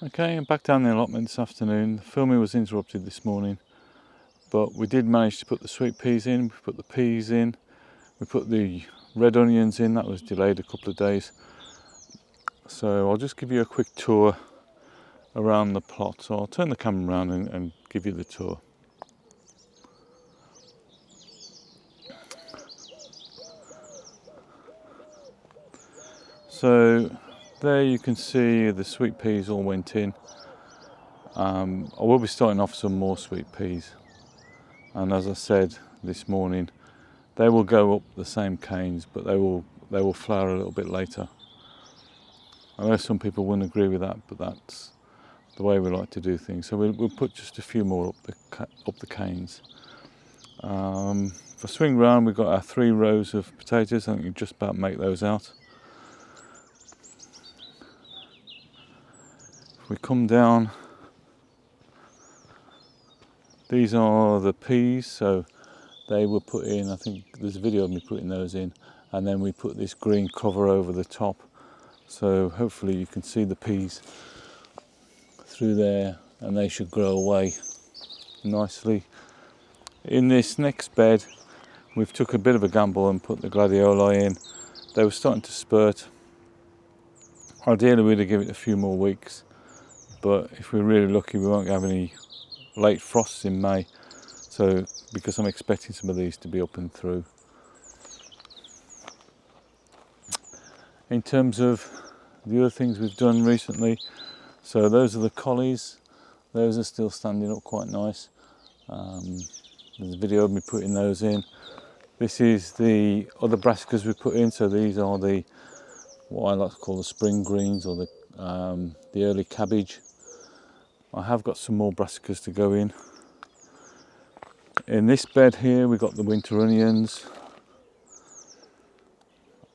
Okay, I'm back down the allotment this afternoon. The filming was interrupted this morning, but we did manage to put the sweet peas in, we put the peas in, we put the red onions in. That was delayed a couple of days. So I'll just give you a quick tour around the plot. So I'll turn the camera around and give you the tour. So there you can see the sweet peas all went in. I will be starting off some more sweet peas, and as I said this morning, they will go up the same canes, but they will flower a little bit later. I know some people wouldn't agree with that, but that's the way we like to do things. So we'll put just a few more up the canes. For swing round, we've got our 3 rows of potatoes. I think you can just about make those out. If we come down, these are the peas, so they were put in. I think there's a video of me putting those in, and then we put this green cover over the top, so hopefully you can see the peas through there, and they should grow away nicely. In this next bed, we've took a bit of a gamble and put the gladioli in. They were starting to spurt. Ideally we'd have given it a few more weeks, but if we're really lucky we won't have any late frosts in May, so because I'm expecting some of these to be up and through. In terms of the other things we've done recently, so those are the collies. Those are still standing up quite nice. There's a video of me putting those in. This is the other brassicas we put in, so these are the what I like to call the spring greens, or the early cabbage. I have got some more brassicas to go in. In this bed here we've got the winter onions.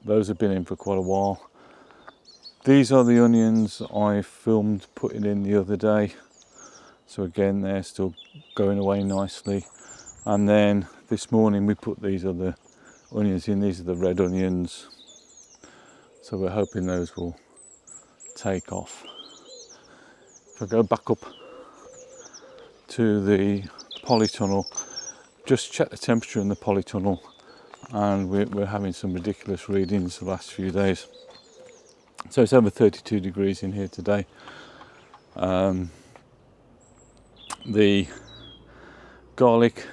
Those have been in for quite a while. These are the onions I filmed putting in the other day, so again they're still going away nicely. And then this morning we put these other onions in. These are the red onions, so we're hoping those will take off. If I go back up to the polytunnel, just check the temperature in the polytunnel, and we're having some ridiculous readings the last few days. So it's over 32 degrees in here today. The garlic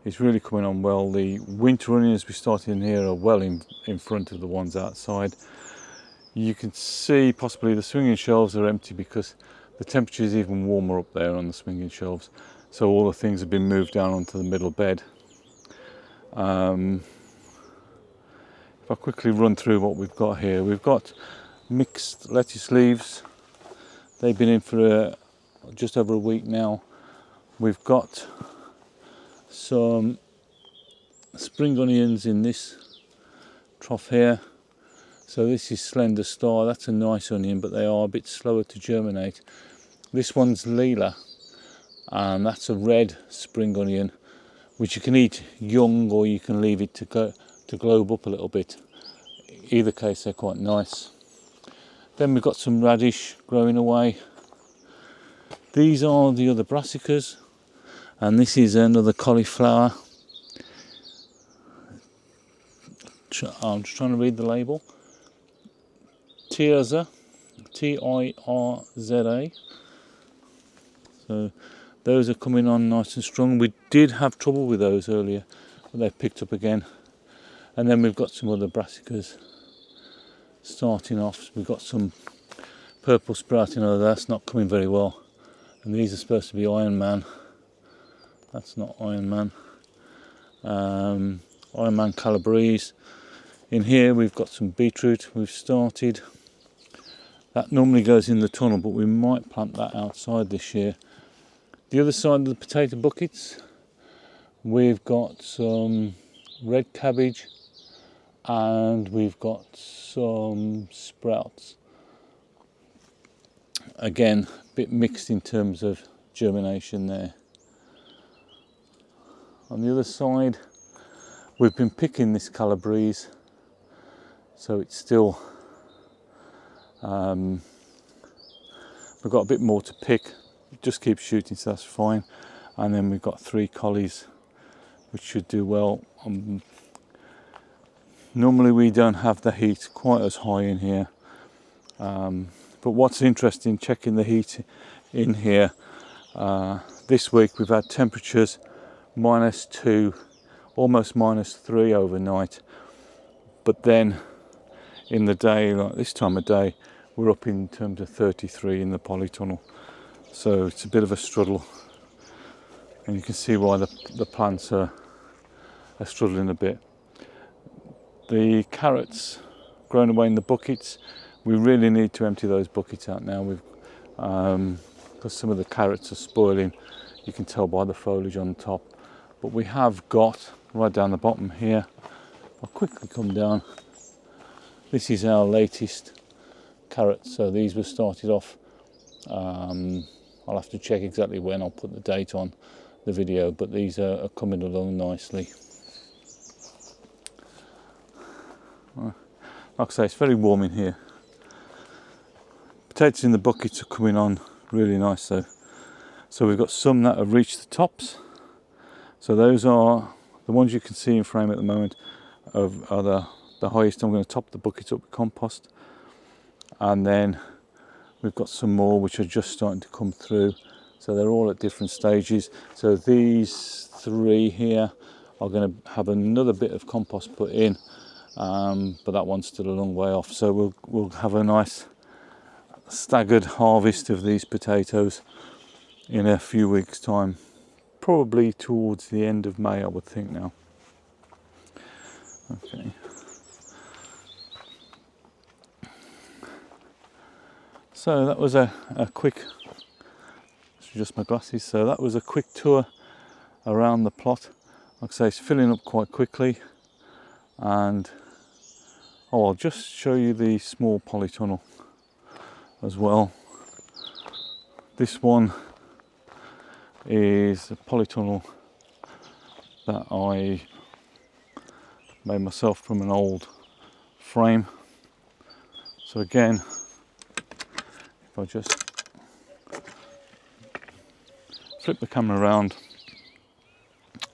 is really coming on well. The winter onions we started in here are well in front of the ones outside. You can see possibly the swinging shelves are empty because the temperature is even warmer up there on the swinging shelves. So all the things have been moved down onto the middle bed. If I quickly run through what we've got here, we've got mixed lettuce leaves. They've been in for just over a week now. We've got some spring onions in this trough here. So this is Slender Star. That's a nice onion, but they are a bit slower to germinate. This one's Leela, and that's a red spring onion, which you can eat young or you can leave it to globe up a little bit. Either case, they're quite nice. Then we've got some radish growing away. These are the other brassicas, and this is another cauliflower. I'm just trying to read the label. Tirza, Tirza. So those are coming on nice and strong. We did have trouble with those earlier, but they've picked up again. And then we've got some other brassicas starting off. We've got some purple sprouting over there. That's not coming very well. And these are supposed to be Iron Man. That's not Iron Man. Iron Man Calabrese. In here we've got some beetroot we've started. That normally goes in the tunnel, but we might plant that outside this year. The other side of the potato buckets, we've got some red cabbage and we've got some sprouts. Again, a bit mixed in terms of germination there. On the other side, we've been picking this Calabrese, so it's still We've got a bit more to pick, just keep shooting, so that's fine. And then we've got 3 collies, which should do well. Normally we don't have the heat quite as high in here, but what's interesting, checking the heat in here, this week we've had temperatures -2, almost -3 overnight, but then in the day, like this time of day, we're up in terms of 33 in the polytunnel, so it's a bit of a struggle, and you can see why the plants are struggling a bit. The carrots grown away in the buckets, we really need to empty those buckets out now. Because some of the carrots are spoiling, you can tell by the foliage on top. But we have got, right down the bottom here, I'll quickly come down, this is our latest carrots. So these were started off, I'll have to check exactly when, I'll put the date on the video, but these are coming along nicely. Like I say, it's very warm in here. Potatoes in the buckets are coming on really nice though. So we've got some that have reached the tops. So those are the ones you can see in frame at the moment are the highest. I'm going to top the buckets up with compost. And then we've got some more which are just starting to come through. So they're all at different stages. So these 3 here are going to have another bit of compost put in. But that one's still a long way off, so we'll have a nice staggered harvest of these potatoes in a few weeks' time, probably towards the end of May, I would think now. Okay. So that was a quick, let's adjust my glasses, so that was a quick tour around the plot. Like I say, it's filling up quite quickly, and I'll just show you the small polytunnel as well. This one is a polytunnel that I made myself from an old frame. So again, if I just flip the camera around,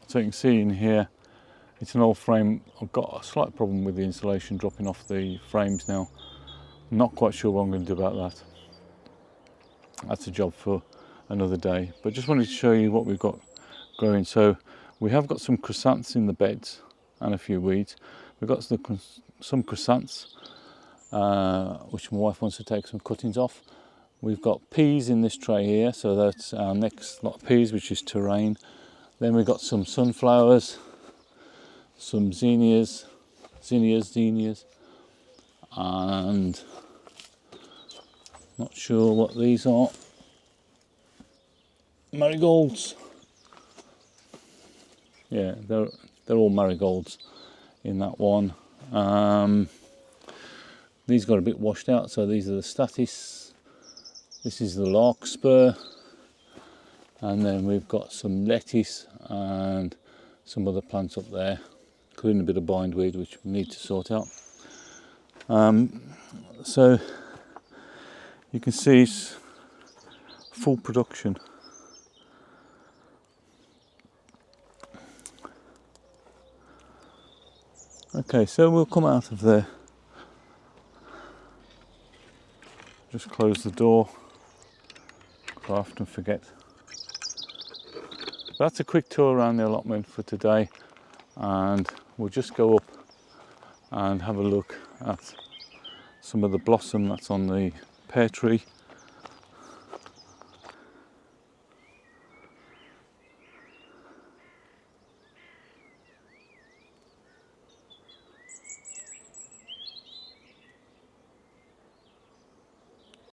so you can see in here, it's an old frame. I've got a slight problem with the insulation dropping off the frames now. I'm not quite sure what I'm going to do about that. That's a job for another day. But just wanted to show you what we've got growing. So we have got some chrysanths in the beds and a few weeds. We've got some chrysanths, which my wife wants to take some cuttings off. We've got peas in this tray here, so that's our next lot of peas, which is terrain. Then we've got some sunflowers, some zinnias, and not sure what these are. Marigolds. Yeah, they're all marigolds in that one. These got a bit washed out, so these are the statice. This is the larkspur, and then we've got some lettuce and some other plants up there, including a bit of bindweed, which we need to sort out. So you can see it's full production. Okay, so we'll come out of there. Just close the door, because I often forget. That's a quick tour around the allotment for today, and we'll just go up and have a look at some of the blossom that's on the pear tree.